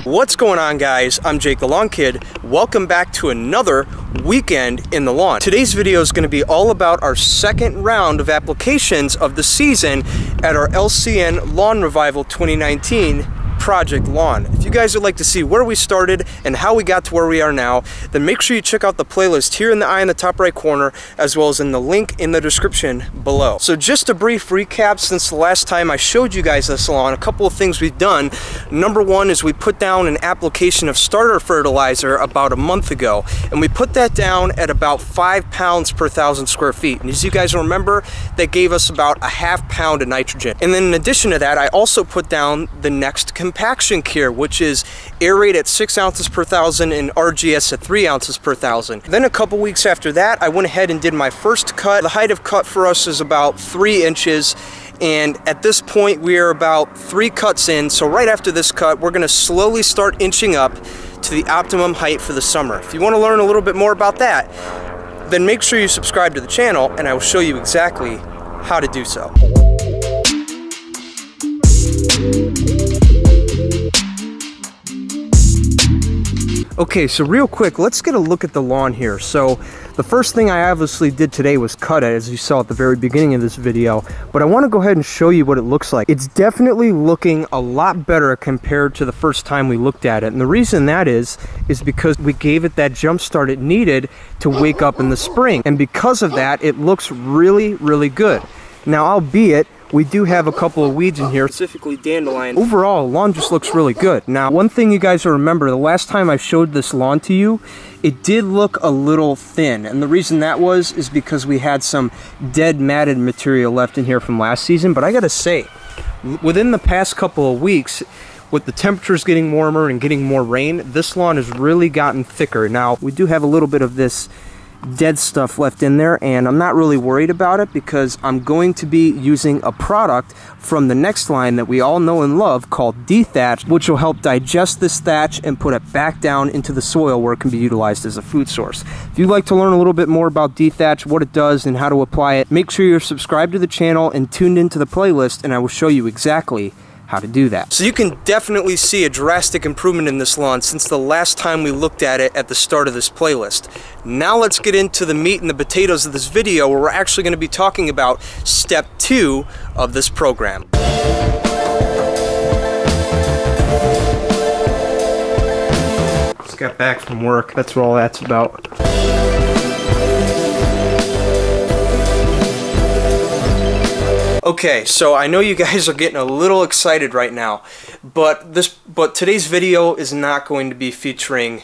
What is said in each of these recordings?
What's going on, guys? I'm Jake the Lawn Kid. Welcome back to another weekend in the lawn. Today's video is going to be all about our second round of applications of the season at our LCN Lawn Revival 2019 Project Lawn. If you guys would like to see where we started and how we got to where we are now, then make sure you check out the playlist here in the eye in the top right corner, as well as in the link in the description below. So just a brief recap since the last time I showed you guys this lawn, a couple of things we've done. Number one is we put down an application of starter fertilizer about a month ago, and we put that down at about 5 pounds per 1,000 square feet. And as you guys remember, that gave us about a ½ pound of nitrogen. And then in addition to that, I also put down the next compaction cure, which is aerate at 6 ounces per 1,000 and RGS at 3 ounces per 1,000. Then a couple weeks after that, I went ahead and did my first cut. The height of cut for us is about 3 inches. And at this point, we are about 3 cuts in. So right after this cut, we're gonna slowly start inching up to the optimum height for the summer. If you wanna learn a little bit more about that, then make sure you subscribe to the channel and I will show you exactly how to do so. Okay, so real quick, let's get a look at the lawn here. So the first thing I obviously did today was cut it, as you saw at the very beginning of this video, but I want to go ahead and show you what it looks like. It's definitely looking a lot better compared to the first time we looked at it, and the reason that is because we gave it that jump start it needed to wake up in the spring, and because of that, it looks really, really good. Now, albeit, we do have a couple of weeds in here, specifically dandelion. Overall, lawn just looks really good. Now, one thing you guys will remember, the last time I showed this lawn to you, it did look a little thin. And the reason that is because we had some dead matted material left in here from last season. But I gotta say, within the past couple of weeks, with the temperatures getting warmer and getting more rain, this lawn has really gotten thicker. Now, we do have a little bit of this dead stuff left in there, and I'm not really worried about it because I'm going to be using a product from the next line that we all know and love called D-Thatch, which will help digest this thatch and put it back down into the soil where it can be utilized as a food source. If you'd like to learn a little bit more about D-Thatch, what it does and how to apply it, make sure you're subscribed to the channel and tuned into the playlist, and I will show you exactly how to do that. So you can definitely see a drastic improvement in this lawn since the last time we looked at it at the start of this playlist. Now let's get into the meat and the potatoes of this video, where we're actually going to be talking about step 2 of this program. Just got back from work. That's what all that's about. Okay, so I know you guys are getting a little excited right now, but today's video is not going to be featuring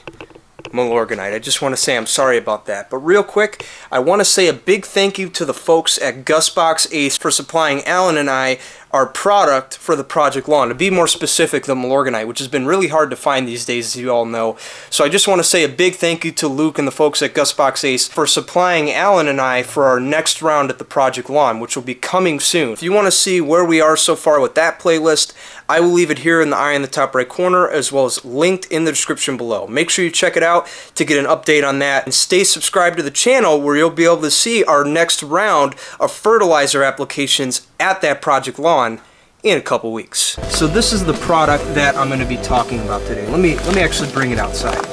Milorganite. I just want to say I'm sorry about that. But real quick, I want to say a big thank you to the folks at GusBox Ace for supplying Alan and I our product for the project lawn. To be more specific, the Milorganite, which has been really hard to find these days, as you all know. So I just want to say a big thank you to Luke and the folks at Gusbox Ace for supplying Alan and I for our next round at the project lawn, which will be coming soon. If you want to see where we are so far with that playlist, I will leave it here in the eye in the top right corner, as well as linked in the description below. Make sure you check it out to get an update on that, and stay subscribed to the channel where you'll be able to see our next round of fertilizer applications at that project lawn in a couple weeks. So this is the product that I'm going to be talking about today. Let me actually bring it outside.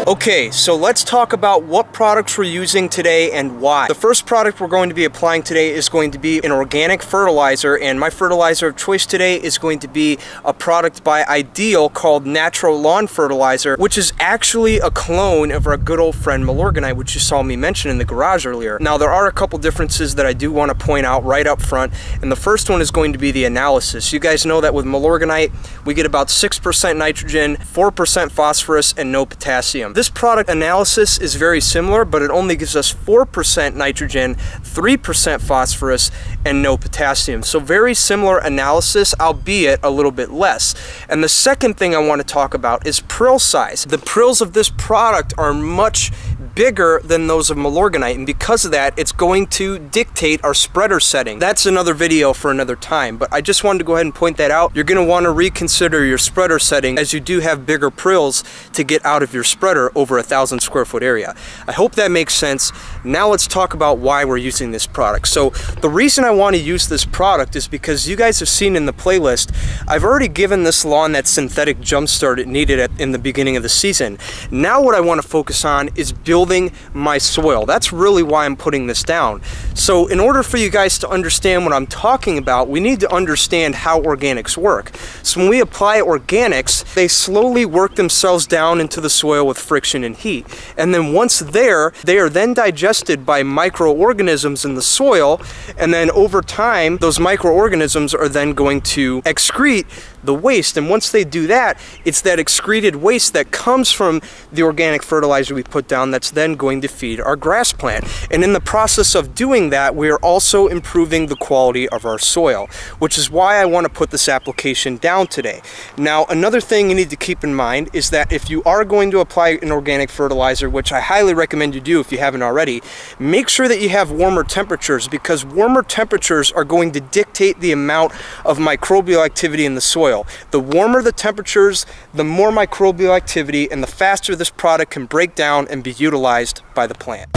Okay, so let's talk about what products we're using today and why. The first product we're going to be applying today is going to be an organic fertilizer, and my fertilizer of choice today is going to be a product by Ideal called Natural Lawn Fertilizer, which is actually a clone of our good old friend Milorganite, which you saw me mention in the garage earlier. Now, there are a couple differences that I do want to point out right up front, and the first one is going to be the analysis. You guys know that with Milorganite, we get about 6% nitrogen, 4% phosphorus, and no potassium. This product analysis is very similar, but it only gives us 4% nitrogen, 3% phosphorus, and no potassium. So very similar analysis, albeit a little bit less. And the second thing I want to talk about is prill size. The prills of this product are much bigger than those of Milorganite, and because of that, it's going to dictate our spreader setting. That's another video for another time, but I just wanted to go ahead and point that out. You're going to want to reconsider your spreader setting, as you do have bigger prills to get out of your spreader over 1,000 square foot area. I hope that makes sense. Now let's talk about why we're using this product. So the reason I want to use this product is because you guys have seen in the playlist, I've already given this lawn that synthetic jumpstart it needed in the beginning of the season. Now what I want to focus on is building my soil. That's really why I'm putting this down. So in order for you guys to understand what I'm talking about, we need to understand how organics work. So when we apply organics, they slowly work themselves down into the soil with friction and heat. And then once there, they are then digested by microorganisms in the soil, and then over time, those microorganisms are then going to excrete the waste. And once they do that, it's that excreted waste that comes from the organic fertilizer we put down that's then going to feed our grass plant. And in the process of doing that, we are also improving the quality of our soil, which is why I want to put this application down today. Now, another thing you need to keep in mind is that if you are going to apply an organic fertilizer, which I highly recommend you do if you haven't already, make sure that you have warmer temperatures, because warmer temperatures are going to dictate the amount of microbial activity in the soil. The warmer the temperatures, the more microbial activity, and the faster this product can break down and be utilized by the plant.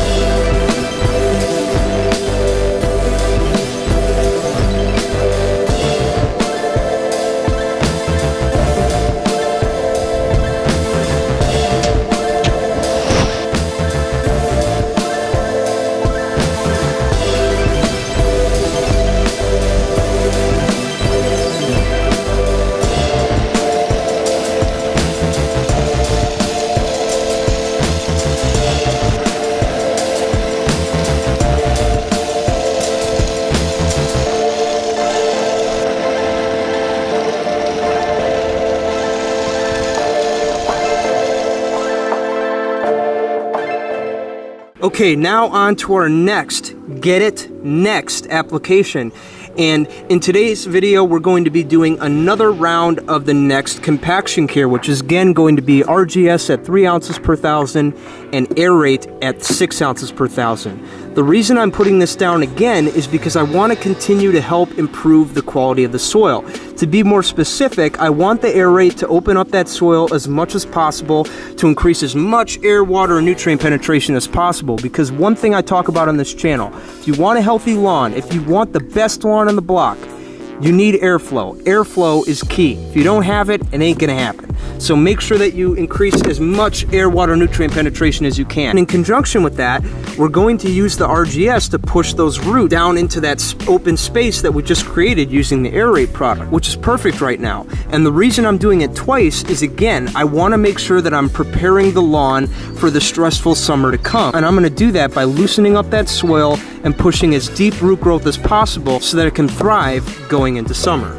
Okay, now on to our next Get It Next application. And in today's video, we're going to be doing another round of the Next compaction care, which is again going to be RGS at 3 ounces per thousand and aerate at 6 ounces per thousand. The reason I'm putting this down again is because I want to continue to help improve the quality of the soil. To be more specific, I want the aerate to open up that soil as much as possible to increase as much air, water, and nutrient penetration as possible. Because one thing I talk about on this channel, if you want a healthy lawn, if you want the best lawn on the block, you need airflow. Airflow is key. If you don't have it, it ain't gonna happen. So make sure that you increase as much air, water, nutrient penetration as you can. And in conjunction with that, we're going to use the RGS to push those roots down into that open space that we just created using the aerate product, which is perfect right now. And the reason I'm doing it twice is, again, I wanna make sure that I'm preparing the lawn for the stressful summer to come. And I'm gonna do that by loosening up that soil and pushing as deep root growth as possible so that it can thrive going into summer.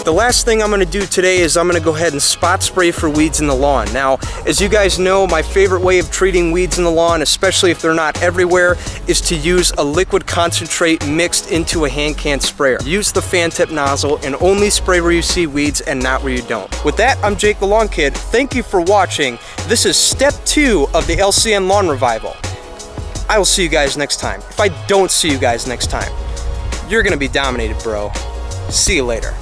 The last thing I'm going to do today is I'm going to go ahead and spot spray for weeds in the lawn. Now, as you guys know, my favorite way of treating weeds in the lawn, especially if they're not everywhere, is to use a liquid concentrate mixed into a hand can sprayer. Use the fan tip nozzle and only spray where you see weeds and not where you don't. With that, I'm Jake the Lawn Kid. Thank you for watching. This is step 2 of the LCN Lawn Revival. I will see you guys next time. If I don't see you guys next time, you're gonna be dominated, bro. See you later.